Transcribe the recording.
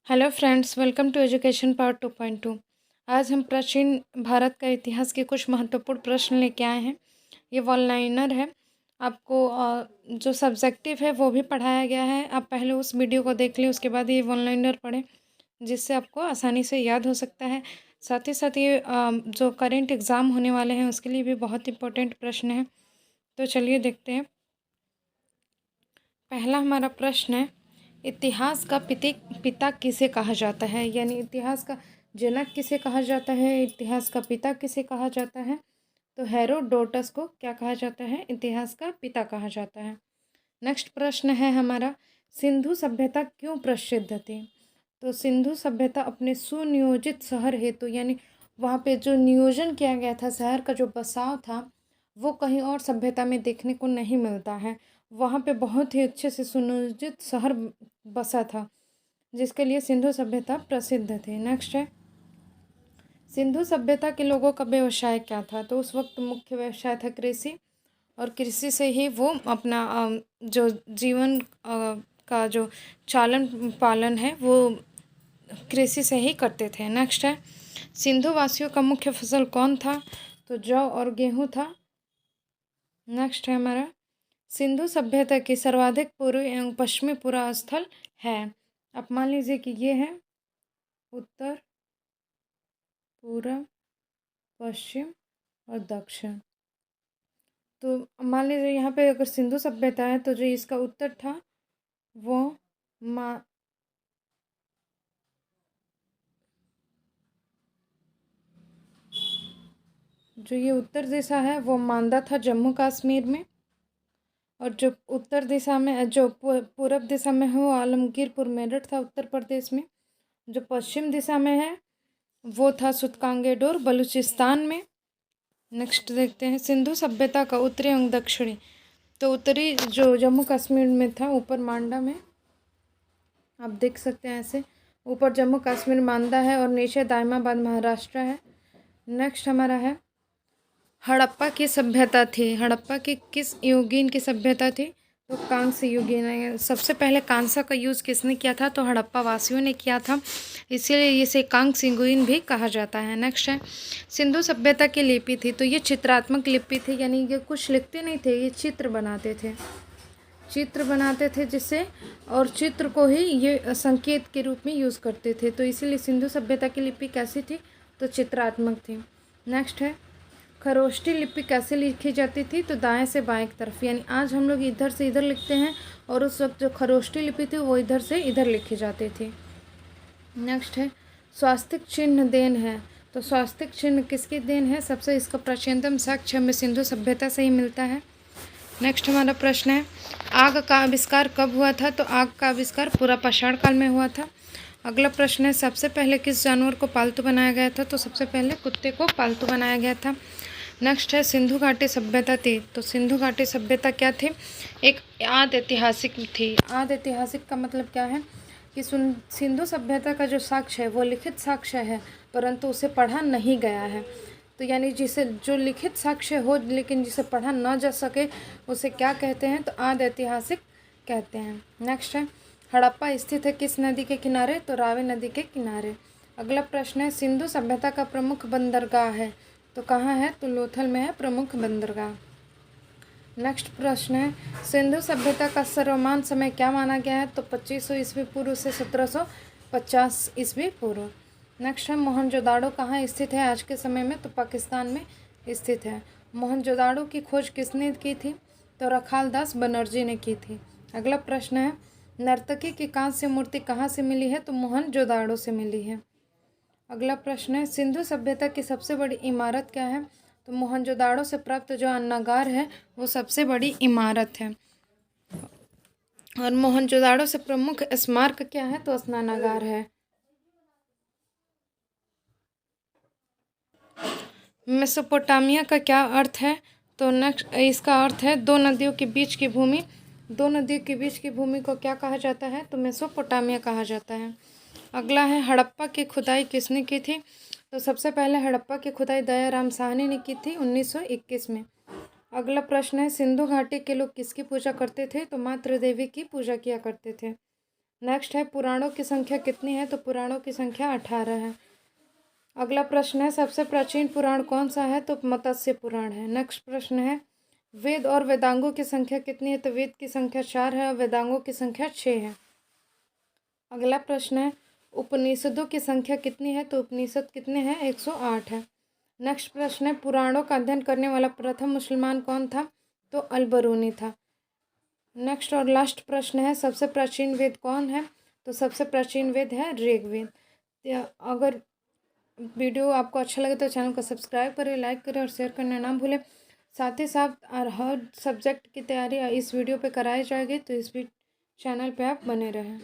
Hello friends, welcome to education part 2.2। आज हम प्राचीन भारत का इतिहास के कुछ महत्वपूर्ण प्रश्न लेके आए हैं। ये वन लाइनर है। आपको जो सब्जेक्टिव है वो भी पढ़ाया गया है। आप पहले उस वीडियो को देख लें, उसके बाद ये वन लाइनर पढ़ें, जिससे आपको आसानी से याद हो सकता है। साथ ही ये जो करेंट एग्ज़ाम होने वाले हैं उसके लिए भी बहुत इंपॉर्टेंट प्रश्न है। तो चलिए देखते हैं। पहला हमारा प्रश्न है, इतिहास का पिता किसे कहा जाता है? यानी इतिहास का जनक किसे कहा जाता है, इतिहास का पिता किसे कहा जाता है? तो हेरोडोटस को क्या कहा जाता है? इतिहास का पिता कहा जाता है। नेक्स्ट प्रश्न है हमारा, सिंधु सभ्यता क्यों प्रसिद्ध थी? तो सिंधु सभ्यता अपने सुनियोजित शहर हेतु, यानी वहाँ पे जो नियोजन किया गया था, शहर का जो बसाव था, वो कहीं और सभ्यता में देखने को नहीं मिलता है। वहाँ पे बहुत ही अच्छे से सुनियोजित शहर बसा था, जिसके लिए सिंधु सभ्यता प्रसिद्ध थी। नेक्स्ट है, सिंधु सभ्यता के लोगों का व्यवसाय क्या था? तो उस वक्त मुख्य व्यवसाय था कृषि, और कृषि से ही वो अपना जो जीवन का जो चालन पालन है वो कृषि से ही करते थे। नेक्स्ट है, सिंधु वासियों का मुख्य फसल कौन था? तो जौ और गेहूँ था। नेक्स्ट है हमारा, सिंधु सभ्यता की सर्वाधिक पूर्वी एवं पश्चिमी पूरा स्थल है। अब मान लीजिए कि ये है उत्तर, पूर्व, पश्चिम और दक्षिण। तो मान लीजिए यहाँ पे अगर सिंधु सभ्यता है तो जो इसका उत्तर था वो मा जो ये उत्तर दिशा है वो मांदा था जम्मू कश्मीर में, और जो उत्तर दिशा में जो पूरब दिशा में है वो आलमगीरपुर मेरठ था उत्तर प्रदेश में। जो पश्चिम दिशा में है वो था सुतकांगेडोर बलूचिस्तान में। नेक्स्ट देखते हैं, सिंधु सभ्यता का उत्तरी एवं दक्षिणी। तो उत्तरी जो जम्मू कश्मीर में था, ऊपर मांडा में, आप देख सकते हैं ऐसे, ऊपर जम्मू कश्मीर मांदा है और नीचे दायमाबाद महाराष्ट्र है। नेक्स्ट हमारा है, हड़प्पा की सभ्यता थी। हड़प्पा की किस युगीन की सभ्यता थी? तो कांस्य युगीन है। सबसे पहले कांसा का यूज़ किसने किया था? तो हड़प्पा वासियों ने किया था, इसीलिए इसे कांस्य युगीन भी कहा जाता है। नेक्स्ट है, सिंधु सभ्यता की लिपि थी। तो ये चित्रात्मक लिपि थी, यानी ये कुछ लिखते नहीं थे, ये चित्र बनाते थे। चित्र बनाते थे जिससे, और चित्र को ही ये संकेत के रूप में यूज़ करते थे, तो इसीलिए सिंधु सभ्यता की लिपि कैसी थी? तो चित्रात्मक थी। नेक्स्ट है, खरोष्टी लिपि कैसे लिखी जाती थी? तो दाएं से बाएं की तरफ, यानी आज हम लोग इधर से इधर लिखते हैं, और उस वक्त जो खरोष्टी लिपि थी वो इधर से इधर लिखी जाती थी। नेक्स्ट है, स्वास्तिक चिन्ह देन है। तो स्वास्तिक चिन्ह किसकी देन है? सबसे इसका प्राचीनतम साक्ष्य हमें सिंधु सभ्यता से ही मिलता है। नेक्स्ट हमारा प्रश्न है, आग का आविष्कार कब हुआ था? तो आग का आविष्कार पूरा पाषाण काल में हुआ था। अगला प्रश्न है, सबसे पहले किस जानवर को पालतू बनाया गया था? तो सबसे पहले कुत्ते को पालतू बनाया गया था। नेक्स्ट है, सिंधु घाटी सभ्यता थी। तो सिंधु घाटी सभ्यता क्या थी? एक आदि ऐतिहासिक थी। आदि ऐतिहासिक का मतलब क्या है कि सिंधु सभ्यता का जो साक्ष्य है वो लिखित साक्ष्य है, परंतु उसे पढ़ा नहीं गया है। तो यानी जिसे जो लिखित साक्ष्य हो लेकिन जिसे पढ़ा ना जा सके, उसे क्या कहते हैं? तो आदि ऐतिहासिक कहते हैं। नेक्स्ट है, हड़प्पा स्थित है किस नदी के किनारे? तो रावी नदी के किनारे। अगला प्रश्न है, सिंधु सभ्यता का प्रमुख बंदरगाह है। तो कहाँ है? तो लोथल में है प्रमुख बंदरगाह। नेक्स्ट प्रश्न है, सिंधु सभ्यता का सर्वमान्य समय क्या माना गया है? तो 2500 ईस्वी पूर्व से 1750 ईस्वी पूर्व। नेक्स्ट है, मोहनजोदाड़ो कहाँ स्थित है आज के समय में? तो पाकिस्तान में स्थित है। मोहनजोदाड़ो की खोज किसने की थी? तो रखालदास बनर्जी ने की थी। अगला प्रश्न है, नर्तकी की कांस्य मूर्ति कहाँ से मिली है? तो मोहनजोदाड़ो से मिली है। अगला प्रश्न है, सिंधु सभ्यता की सबसे बड़ी इमारत क्या है? तो मोहनजोदाड़ो से प्राप्त जो अन्नागार है वो सबसे बड़ी इमारत है। और मोहनजोदाड़ो से प्रमुख स्मारक क्या है? तो स्नानागार है। मेसोपोटामिया का क्या अर्थ है? तो नेक्स्ट इसका अर्थ है दो नदियों के बीच की भूमि। दो नदियों के बीच की भूमि को क्या कहा जाता है? तो मेसोपोटामिया कहा जाता है। अगला है, हड़प्पा की खुदाई किसने की थी? तो सबसे पहले हड़प्पा की खुदाई दयाराम साहनी ने की थी 1921 में। अगला प्रश्न है, सिंधु घाटी के लोग किसकी पूजा करते थे? तो मातृ देवी की पूजा किया करते थे। नेक्स्ट है पुराणों की संख्या कितनी है, तो पुराणों की संख्या 18 है। अगला प्रश्न है सबसे प्राचीन पुराण कौन सा है, तो मत्स्य पुराण है। नेक्स्ट प्रश्न है वेद और वेदांगों की संख्या कितनी है, तो वेद की संख्या 4 है और वेदांगों की संख्या 6 है। अगला प्रश्न है उपनिषदों की संख्या कितनी है, तो उपनिषद कितने हैं, 108 है। नेक्स्ट प्रश्न है पुराणों का अध्ययन करने वाला प्रथम मुसलमान कौन था, तो अल-बरूनी था। नेक्स्ट और लास्ट प्रश्न है सबसे प्राचीन वेद कौन है, तो सबसे प्राचीन वेद है ऋग्वेद। अगर वीडियो आपको अच्छा लगे तो चैनल को सब्सक्राइब करें, लाइक करें और शेयर करना ना भूलें। साथ ही साथ हर सब्जेक्ट की तैयारी इस वीडियो पे कराई जाएगी, तो इस चैनल पे आप बने रहें।